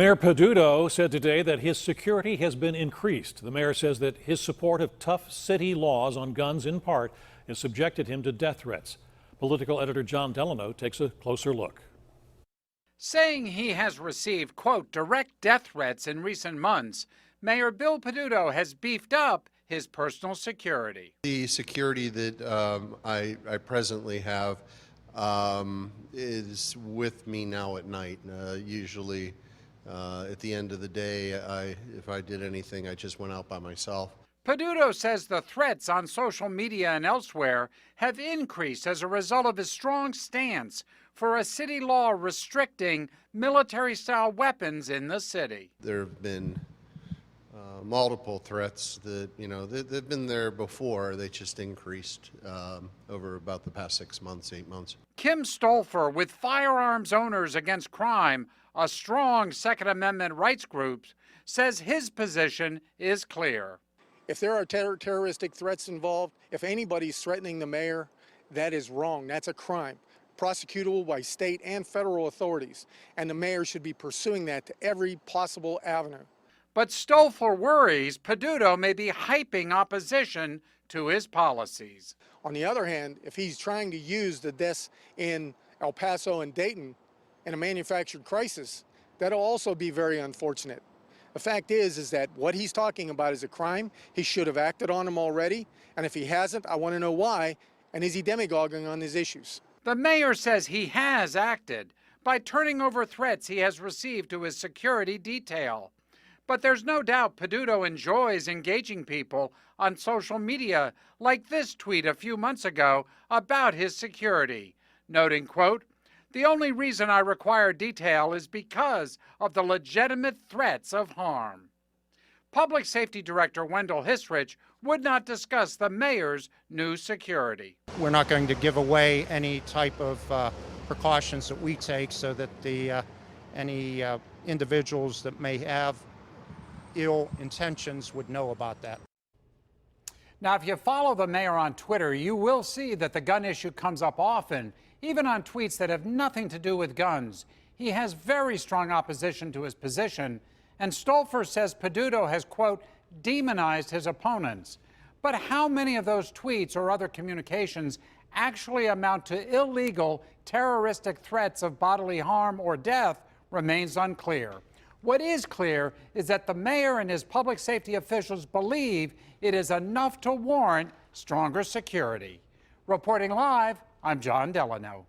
Mayor Peduto said today that his security has been increased. The mayor says that his support of tough city laws on guns in part has subjected him to death threats. Political editor John Delano takes a closer look. Saying he has received, quote, direct death threats in recent months, Mayor Bill Peduto has beefed up his personal security. The security that I presently have is with me now at night. Usually at the end of the day, if I did anything, I just went out by myself. Peduto says the threats on social media and elsewhere have increased as a result of his strong stance for a city law restricting military-style weapons in the city. There have been multiple threats that, they've been there before. They just increased over about the past 6 months, 8 months. Kim Stolfer with Firearms Owners Against Crime, a strong Second Amendment rights group, says his position is clear. If there are terroristic threats involved, if anybody's threatening the mayor, that is wrong. That's a crime, prosecutable by state and federal authorities, and the mayor should be pursuing that to every possible avenue. But Stolfer worries Peduto may be hyping opposition to his policies. On the other hand, if he's trying to use the deaths in El Paso and Dayton in a manufactured crisis, that'll also be very unfortunate. The fact is that what he's talking about is a crime. He should have acted on them already, and if he hasn't, I want to know why, and is he demagoguing on these issues? The mayor says he has acted by turning over threats he has received to his security detail. But there's no doubt Peduto enjoys engaging people on social media, like this tweet a few months ago about his security, noting, quote, "The only reason I require detail is because of the legitimate threats of harm." Public Safety Director Wendell Hisrich would not discuss the mayor's new security. We're not going to give away any type of precautions that we take so that any individuals that may have ill intentions would know about that. Now, if you follow the mayor on Twitter, you will see that the gun issue comes up often, even on tweets that have nothing to do with guns. He has very strong opposition to his position, and Stolfer says Peduto has, quote, demonized his opponents. But how many of those tweets or other communications actually amount to illegal, terroristic threats of bodily harm or death remains unclear. What is clear is that the mayor and his public safety officials believe it is enough to warrant stronger security. Reporting live, I'm John Delano.